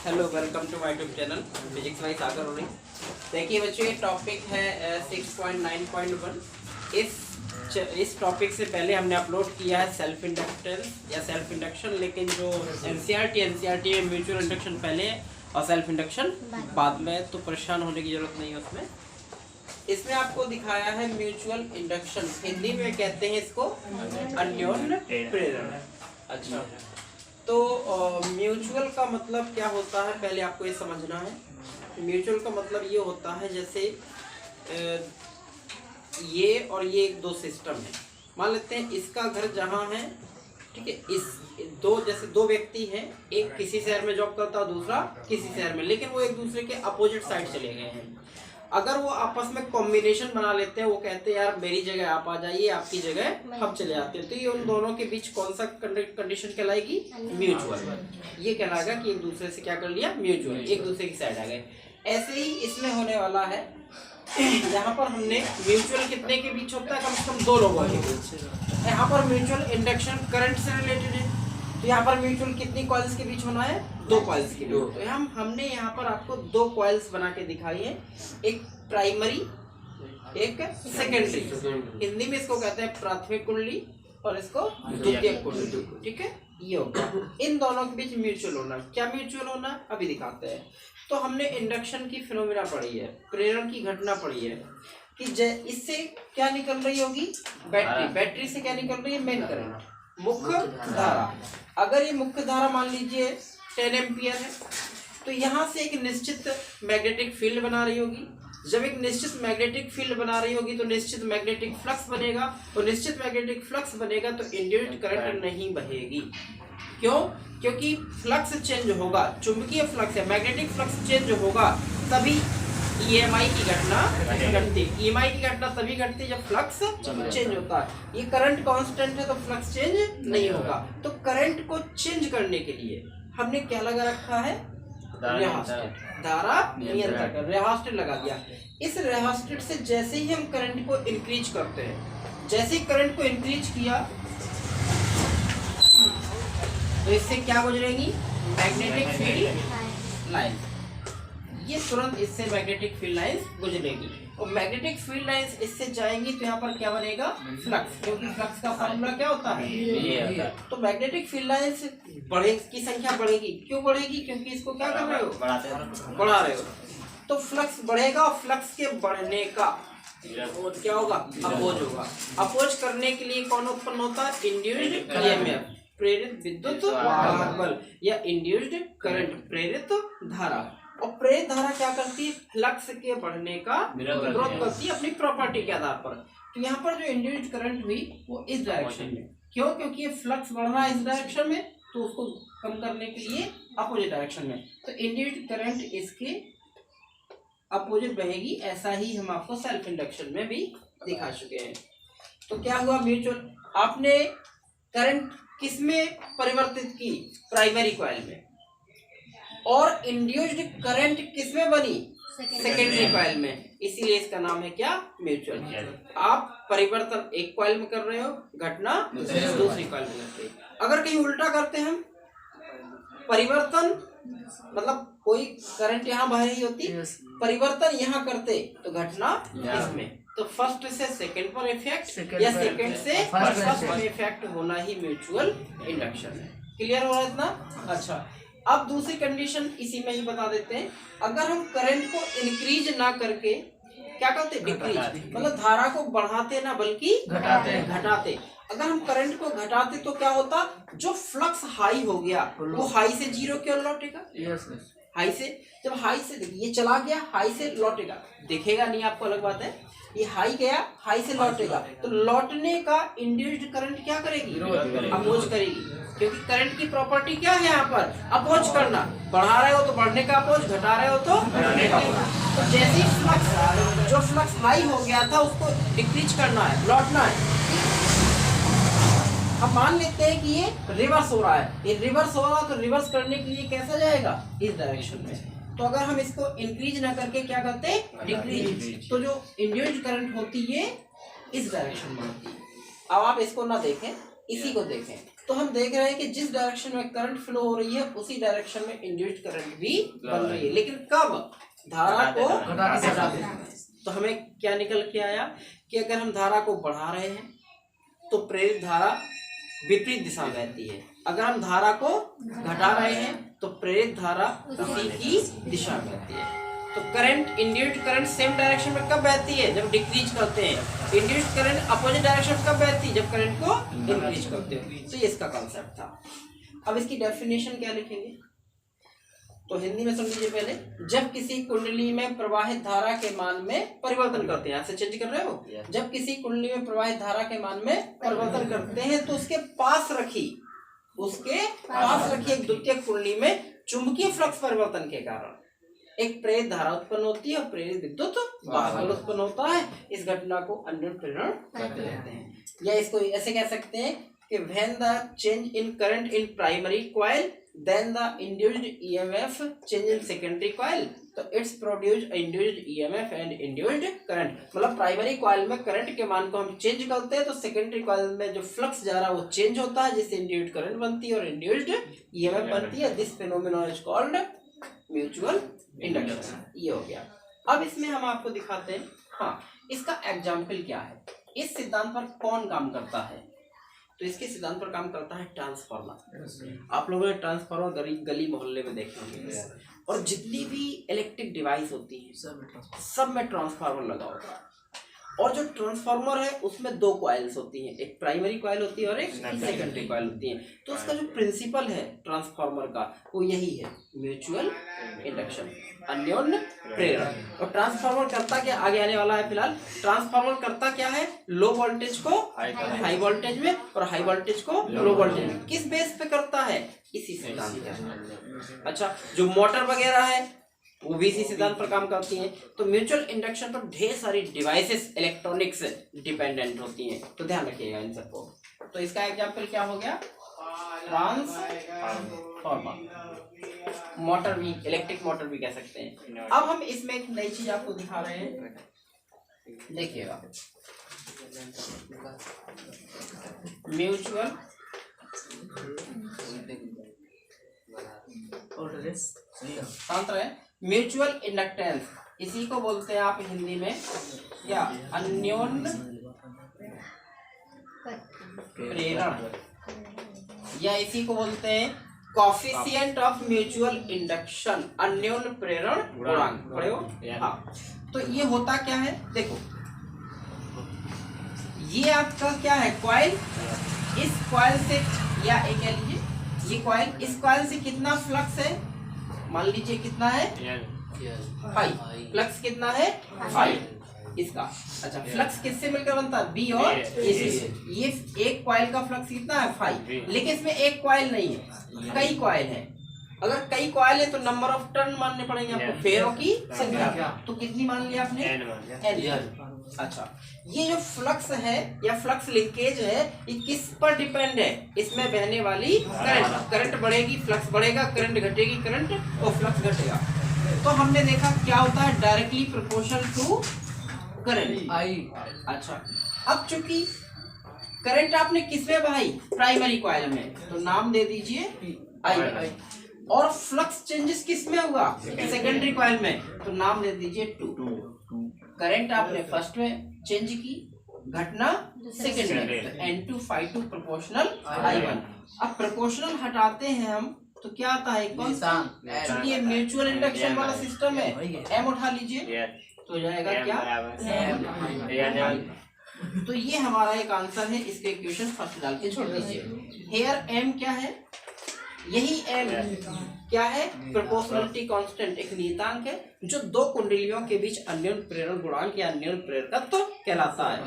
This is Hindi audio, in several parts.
Hello, welcome to my YouTube channel physics by Sagar Uri. देखिए बच्चों, ये टॉपिक है 6.9.1। इस टॉपिक से पहले हमने अपलोड किया है सेल्फ इंडक्टेंस या सेल्फ इंडक्शन, लेकिन जो एनसीईआरटी में म्यूचुअल इंडक्शन पहले है और सेल्फ इंडक्शन बाद में, तो परेशान होने की जरूरत नहीं है उसमें। इसमें आपको दिखाया है म्यूचुअल इंडक्शन, हिंदी में कहते हैं इसको अन्योन्य प्रेरण। अच्छा, तो म्यूचुअल का मतलब क्या होता है, पहले आपको ये समझना है। म्यूचुअल का मतलब ये होता है जैसे ये और ये एक दो सिस्टम है। मान लेते हैं इसका घर जहाँ है, ठीक है, इस जैसे दो व्यक्ति हैं, एक किसी शहर में जॉब करता है, दूसरा किसी शहर में, लेकिन वो एक दूसरे के अपोजिट साइड चले गए हैं। अगर वो आपस में कॉम्बिनेशन बना लेते हैं, वो कहते हैं यार मेरी जगह आप आ जाइए, आपकी जगह हम चले जाते हैं, तो ये उन दोनों के बीच कौन सा कंडीशन कहलाएगी? म्यूचुअल। ये कहलाएगा कि एक दूसरे से क्या कर लिया? म्यूचुअल, एक दूसरे की साइड आ गए। ऐसे ही इसमें होने वाला है। यहाँ पर हमने म्यूचुअल कितने के बीच होता है? कम से कम दो लोगों के बीच। यहाँ पर म्यूचुअल इंडक्शन करंट से रिलेटेड है, तो यहाँ पर म्यूचुअल कितनी कॉइल्स के बीच होना है? दो कॉइल्स के बीच। तो हमने यहाँ पर आपको दो कॉइल्स बना के दिखाई है, एक प्राइमरी एक सेकेंडरी। हिंदी में इसको कहते हैं प्राथमिक कुंडली और इसको द्वितीयक कुंडली, ठीक है। ये होगा, इन दोनों के बीच म्यूचुअल होना। क्या म्यूचुअल होना अभी दिखाते हैं। तो हमने इंडक्शन की फिनोमेना पढ़ी है, प्रेरण की घटना पढ़ी है कि इससे क्या निकल रही होगी? बैटरी से क्या निकल रही है? मेन करंट, मुख्य धारा। अगर ये मुख्य धारा मान लीजिए 10 एम्पियर है, तो यहाँ से एक निश्चित मैग्नेटिक फील्ड बना रही होगी। जब एक निश्चित मैग्नेटिक फील्ड बना रही होगी तो निश्चित मैग्नेटिक फ्लक्स बनेगा, तो निश्चित मैग्नेटिक फ्लक्स बनेगा तो इंड्यूस्ड करंट नहीं बहेगी। क्यों? क्योंकि फ्लक्स चेंज होगा, चुंबकीय फ्लक्स है, मैग्नेटिक फ्लक्स चेंज होगा, तभी ईएमआई की घटना घटती। ईएमआई की घटना तभी घटती जब फ्लक्स चेंज होता है। ये करंट कांस्टेंट है तो फ्लक्स चेंज नहीं होगा। तो करंट को चेंज करने के लिए हमने क्या लगा रखा है? धारा नियंत्रक, रेहास्टेट लगा दिया। इस रेहास्टेट से जैसे ही हम करंट को इंक्रीज करते हैं, जैसे ही करंट को इंक्रीज किया तो इससे क्या गुजरेगी? Magnetic field line. ये तुरंत इससे मैग्नेटिक फील्ड लाइंस गुजरेगी और मैग्नेटिक फील्ड लाइंस इससे जाएंगी तो यहाँ पर क्या बनेगा? फ्लक्स, क्योंकि फ्लक्स का फॉर्मूला क्या होता है? ये। तो मैग्नेटिक फील्ड लाइंस की संख्या बढ़ेगी। क्यों बढ़ेगी? क्योंकि इसको क्या कर रहे हो? बढ़ा रहे हो। तो फ्लक्स बढ़ेगा और फ्लक्स के बढ़ने का क्या होगा? अपोज होगा। अपोज करने के लिए कौन उत्पन्न होता है? इंड्यूस्ड ईएमएफ, प्रेरित विद्युत वाहक बल, या इंड्यूस्ड करंट, प्रेरित धारा। और प्रेरित धारा क्या करती है? फ्लक्स के बढ़ने का विरोध करती है अपनी प्रॉपर्टी के आधार पर। तो यहाँ पर जो इंड्यूस्ड करंट हुई वो इस डायरेक्शन में। क्यों? क्योंकि ये फ्लक्स बढ़ रहा है इस डायरेक्शन में, तो उसको कम करने के लिए अपोजिट डायरेक्शन में, तो इंड्यूस्ड करंट इसके अपोजिट बहेगी। ऐसा ही हम आपको सेल्फ इंडक्शन में भी दिखा चुके हैं। तो क्या हुआ? म्यूचुअल आपने करंट किसमें परिवर्तित की? प्राइमरी कॉइल में। और इंड्यूस्ड करंट किसमें बनी? सेकेंडरी कॉइल में। इसीलिए इसका नाम है क्या? म्यूचुअल। आप परिवर्तन एक कॉइल में कर रहे हो, घटना दूसरी कॉइल में करते हैं। अगर कहीं उल्टा करते हम, परिवर्तन मतलब कोई करंट यहाँ बह रही होती, परिवर्तन यहाँ करते तो घटना इसमें। तो फर्स्ट से सेकंड पर इफेक्ट या सेकंड से फर्स्ट पर इफेक्ट होना ही म्यूचुअल इंडक्शन है। क्लियर हो रहा है इतना? अच्छा, अब दूसरी कंडीशन इसी में ही बता देते हैं। अगर हम करंट को इंक्रीज ना करके क्या करते? डिक्रीज, मतलब धारा को बढ़ाते ना बल्कि घटाते। अगर हम करंट को घटाते तो क्या होता? जो फ्लक्स हाई हो गया वो हाई से जीरो क्यों लौटेगा? हाई से, जब हाई से देखिए ये चला गया, हाई से लौटेगा, दिखेगा नहीं आपको, अलग बात है। ये हाई गया, हाई से लौटेगा, तो लौटने का इंड्यूस्ड करंट क्या करेगी? अपोज करेगी। क्योंकि करंट की प्रॉपर्टी क्या है यहाँ पर? अपोज करना। बढ़ा रहे हो तो बढ़ने का अपोज, घटा रहे हो तो घटने का अपोज। तो जैसे फ्लक्स, जो फ्लक्स हाई हो गया था उसको डिक्रीज करना है, लौटना है। अब मान लेते हैं कि ये रिवर्स हो रहा है, ये रिवर्स हो रहा है, तो रिवर्स करने के लिए कैसा जाएगा? इस डायरेक्शन में। तो अगर हम इसको इंक्रीज ना करके क्या करते? डिक्रीज, तो जो इंड्यूस्ड करंट होती है इस डायरेक्शन में होती है। अब आप इसको ना देखें, इसी को देखें, तो तो हम देख रहे हैं कि जिस डायरेक्शन में करंट फ्लो हो रही है उसी डायरेक्शन में इंड्यूस्ड करंट भी बन रही है, लेकिन कब? धारा को घटाते हैं। तो हमें क्या निकल के आया कि अगर हम धारा को बढ़ा रहे हैं तो प्रेरित धारा विपरीत दिशा में बहती है, अगर हम धारा को घटा रहे हैं तो प्रेरित धारा उसी की दिशा में बहती है। तो current, induced current same direction में कब बहती है? जब डिक्रीज करते हैं। इंड्यूस्ड करंट अपोजिट डायरेक्शन में कब बहती है? जब करंट को इंक्रीज करते हो। तो ये इसका कॉन्सेप्ट था। अब इसकी डेफिनेशन क्या लिखेंगे? तो हिंदी में समझिए पहले, जब किसी कुंडली में प्रवाहित धारा के मान में परिवर्तन करते हैं, ऐसे चेंज कर रहे हो, जब किसी कुंडली में प्रवाहित धारा के मान में परिवर्तन करते हैं तो उसके पास रखी एक द्वितीयक कुंडली में चुंबकीय फ्लक्स परिवर्तन के कारण एक प्रेरित धारा उत्पन्न होती है और प्रेरित विद्युत वाहक उत्पन्न होता है। इस घटना को अन्योन्य प्रेरण कहते हैं, या इसको ऐसे कह सकते हैं कि when the change in current in primary coil then the induced EMF change in secondary coil, तो it's produced induced EMF and induced current। मतलब प्राइमरी कॉइल में करंट के मान को हम चेंज करते हैं तो सेकेंडरी कॉइल में जो फ्लक्स जा रहा है वो चेंज होता है, जिससे इंड्यूस्ड करंट बनती है और इंड्यूस्ड EMF बनती है। This phenomenon is called mutual induction. ये हो गया। अब इसमें हम आपको दिखाते हैं, हाँ, इसका एग्जाम्पल क्या है, इस सिद्धांत पर कौन काम करता है? तो इसके सिद्धांत पर काम करता है ट्रांसफार्मर। आप लोगों ने ट्रांसफार्मर गली मोहल्ले में देखे होंगे, और जितनी भी इलेक्ट्रिक डिवाइस होती है सब में ट्रांसफार्मर लगा होता है। और जो ट्रांसफार्मर है उसमें दो कॉइल्स होती हैं, एक प्राइमरी कॉइल होती है और एक सेकेंडरी कॉइल होती है। तो उसका जो प्रिंसिपल है ट्रांसफार्मर का वो यही है, म्यूचुअल इंडक्शन, अन्योन्य प्रेरण। और ट्रांसफार्मर करता क्या, आगे आने वाला है। फिलहाल ट्रांसफार्मर करता क्या है, लो वोल्टेज को हाई वोल्टेज में और हाई वोल्टेज को लो वोल्टेज में। किस बेस पे करता है? इसी सिद्धांत पे। अच्छा, जो मोटर वगैरह है वो भी इसी सिद्धांत पर काम करती हैं। तो म्यूचुअल इंडक्शन पर ढेर सारी डिवाइसेस इलेक्ट्रॉनिक्स डिपेंडेंट होती हैं, तो ध्यान रखिएगा इन सबको। तो इसका एग्जांपल क्या हो गया? ट्रांसफार्मर, मोटर भी, इलेक्ट्रिक मोटर भी कह सकते हैं। अब हम इसमें एक नई चीज आपको दिखा रहे हैं, देखिएगा। म्यूचुअल म्यूचुअल इंडक्टेंस, इसी को बोलते हैं आप हिंदी में क्या? अन्योन्य प्रेरण, या इसी को बोलते हैं कोएफिशिएंट ऑफ म्यूचुअल इंडक्शन, अन्योन्य प्रेरण गुणांक। पढ़े हो? हाँ। तो ये होता क्या है, देखो, ये आपका क्या है, कॉइल। इस कॉइल से, या एक कह लीजिए ये कॉइल, इस कॉइल से कितना फ्लक्स है, मान लीजिए कितना है, 5। फ्लक्स कितना है, 5 इसका। अच्छा, फ्लक्स किससे मिलकर बनता है? बी और ए से। ये एक कॉइल का फ्लक्स कितना है, 5, लेकिन इसमें एक कॉइल नहीं है, कई कॉइल है। अगर कई कॉइल है तो नंबर ऑफ टर्न मानने पड़ेंगे आपको, फेरों की संख्या। तो कितनी मान लिया आपने? N। अच्छा, ये जो फ्लक्स है या फ्लक्स लिंकेज है ये किस पर डिपेंड है? इसमें बहने वाली करंट। करंट बढ़ेगी फ्लक्स बढ़ेगा, करंट घटेगी करंट और फ्लक्स घटेगा। तो हमने देखा क्या होता है, directly proportional to current I. अच्छा, अब चूंकि करंट आपने किसमें बहाई? प्राइमरी कॉइल में, तो नाम दे दीजिए आई। और फ्लक्स चेंजेस किसमें हुआ? सेकेंडरी कॉइल में, तो नाम दे दीजिए 2। करंट आपने फर्स्ट में चेंज की, घटना सेकेंड में, तो N2 ∅2 प्रोपोर्शनल I1। अब प्रोपोर्शनल हटाते हैं हम तो क्या आता है, क्योंकि ये म्यूचुअल इंडक्शन वाला सिस्टम है, M उठा लीजिए तो जाएगा क्या, M। तो ये हमारा एक आंसर है, इसके इक्वेशन फर्स्ट डाल के छोड़ दीजिए। हेयर M क्या है, यही M क्या है, प्रोपोर्शनलिटी कांस्टेंट, एक नियतांक है जो दो कुंडलियों के बीच अन्योन्य प्रेरण गुणांक या अन्योन्य प्रेरकत्व कहलाता है।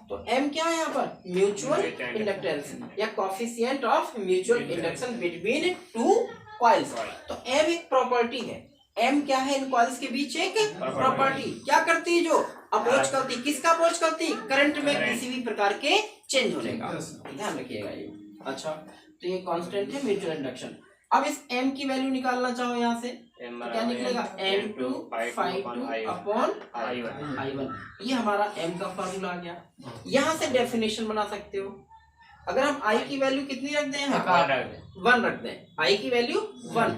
तो M क्या है यहाँ पर, म्यूचुअल इंडक्टेंस या coefficient of mutual induction between two coils. तो M एक प्रॉपर्टी है, M क्या है, इन कॉइल्स के बीच एक प्रॉपर्टी क्या करती है, जो अपोज करती, किसका अपोज करती, करंट में किसी भी प्रकार के चेंज होने का, ध्यान रखिएगा ये। अच्छा, तो ये कांस्टेंट है म्यूचुअल इंडक्शन। अब इस M की वैल्यू निकालना चाहो यहाँ से तो क्या निकलेगा, N2 ∅2 अपॉन I1। ये हमारा M का फॉर्मूला आ गया। यहाँ से डेफिनेशन बना सकते हो, अगर हम आई की वैल्यू कितनी रख दें, 1 रख दें, आई की वैल्यू 1,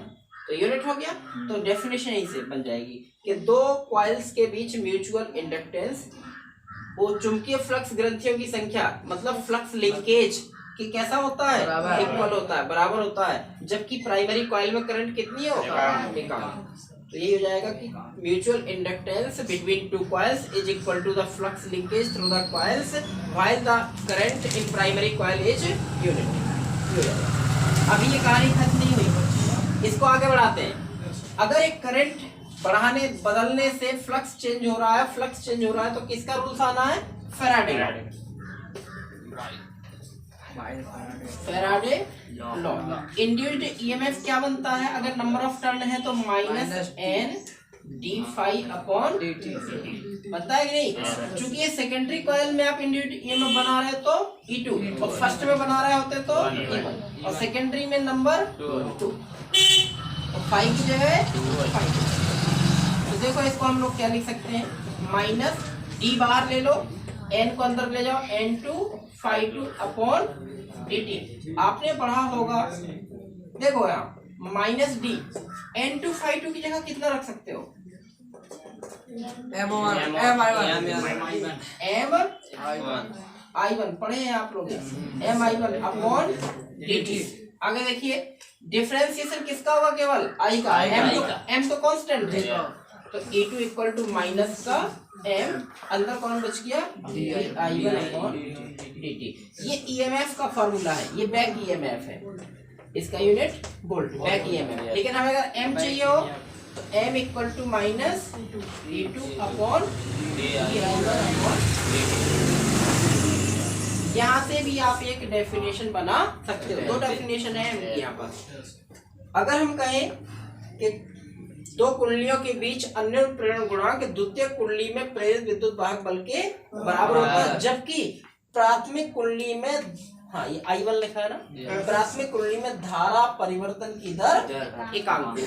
तो यूनिट हो गया। तो डेफिनेशन यहीं से बन जाएगी कि दो कॉइल्स के बीच म्यूचुअल इंडक्टेंस वो चुंबकीय फ्लक्स ग्रंथियों की संख्या, मतलब फ्लक्स लिंकेज कि कैसा होता है, इक्वल होता है, बराबर होता है, जबकि प्राइमरी कॉइल में करंट कितनी हो, कम। तो ये हो जाएगा कि mutual inductance between two coils is equal to the flux linkage through the coils while the current in primary coil is unity. अभी ये कहानी खत्म नहीं हुई, इसको आगे बढ़ाते हैं। अगर एक करंट बढ़ाने बदलने से फ्लक्स चेंज हो रहा है, तो किसका रूल्स आना है, फैराडे लॉ। इंड्यूस्ड ईएमएफ क्या बनता है, अगर नंबर ऑफ टर्न है तो -n d∅ अपॉन पता है कि नहीं, क्योंकि ये सेकेंडरी कॉइल में आप इंड्यूस्ड ईएमएफ बना रहे हो तो E2 और फर्स्ट में बना रहे होते तो E1 और सेकेंडरी में नंबर 2 और 5 की जगह 5। तो देखो इसको हम लोग क्या लिख सकते हैं, -d बाहर ले लो, n को अंदर ले जाओ, n2 अपॉन dt। आपने पढ़ा होगा, देखो यहाँ -d, n2 की जगह कितना रख सकते हो, i1 पढ़े हैं आप लोग, mi1 अपॉन dt। आगे देखिए डिफरेंशिएशन किसका होगा, केवल i का, m तो कांस्टेंट है, तो E2 इक्वल टू माइनस का m, अंदर कौन बच गया, i1 अपॉन dt। ये ईएमएफ का फॉर्मूला है, ये बैक ईएमएफ है, इसका यूनिट वोल्ट, बैक ईएमएफ। लेकिन हमें अगर m चाहिए हो तो m equal to minus E2 upon i1 upon dt। यहाँ से भी आप एक डेफिनेशन बना सकते हो, दो डेफिनेशन है यहाँ पर। अगर हम कहें कि दो कुंडलियों के बीच अन्य प्रेरण गुणांक द्वितीय कुंडली में प्रेरित विद्युत वाहक बल के बराबर होता है, जबकि प्राथमिक कुंडली में, हाँ ये I1 लिखा है ना, प्राथमिक कुंडली में धारा परिवर्तन की दर एकांक।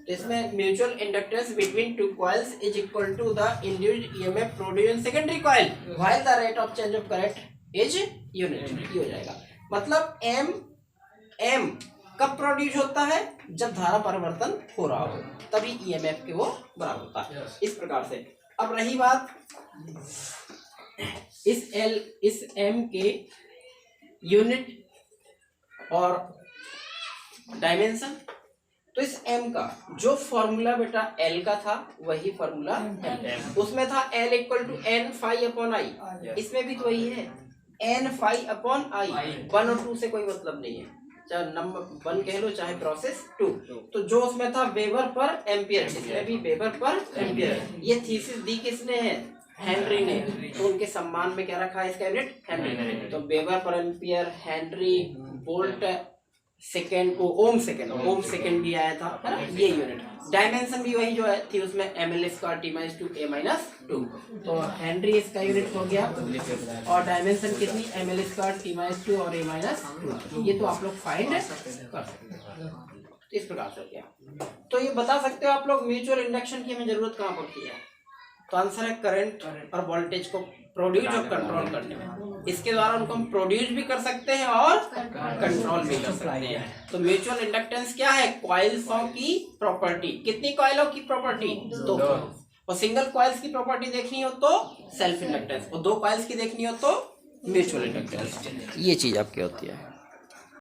तो इसमें mutual inductance between two coils is equal to the induced EMF produced in secondary coil while the rate of change of current is unity. हो जाएगा, मतलब m कब प्रोड्यूस होता है, जब धारा परिवर्तन हो रहा हो, तभी ईएमएफ के वो बराबर होता है, इस प्रकार से। अब रही बात इस m के यूनिट और डायमेंशन, तो इस m का जो फॉर्मूला बेटा L का था वही फॉर्मूला उसमें था, L equal to n∅ upon i, इसमें भी तो वही है, n∅ अपॉन i। 1 और 2 से कोई मतलब नहीं है, चाहे नंबर 1 कह लो चाहे प्रोसेस 2। तो जो उसमें था वेबर पर एम्पियर, इसमें भी वेबर पर एम्पियर। ये थीसिस दी किसने है, हेनरी ने, तो उनके सम्मान में क्या रखा है इसका यूनिट, हेनरी। तो वेबर पर एम्पियर, हेनरी, वोल्ट सेकेंड को ओम सेकेंड भी आया था, है ना, ये यूनिट। डायमेंशन भी वही जो है थी उसमें ml² t-2 a-2, तो हेनरी इसका यूनिट हो गया, और डायमेंशन कितनी, ml² t-2 और a-2, ये तो आप लोग फाइंड कर सकते हैं। इस प्रकार से हो गया। तो ये बता सकते हो आप लोग म्यूचुअल इंडक्शन की हमें जरूरत कहाँ पड़ती है, तो आंसर है करंट और वोल्टेज को प्रोड्यूस और कंट्रोल करने में। इसके द्वारा उनको हम प्रोड्यूस भी कर सकते हैं और कंट्रोल भी कर सकते हैं। तो म्यूचुअल इंडक्टेंस क्या है, कॉइल्सों की प्रॉपर्टी। कितनी कॉइलों की प्रॉपर्टी, 2। और सिंगल कॉइल्स की प्रॉपर्टी देखनी हो तो सेल्फ इंडक्टेंस, और 2 कॉइल्स की देखनी हो तो म्यूचुअल इंडक्टेंस। ये चीज आपकी होती है।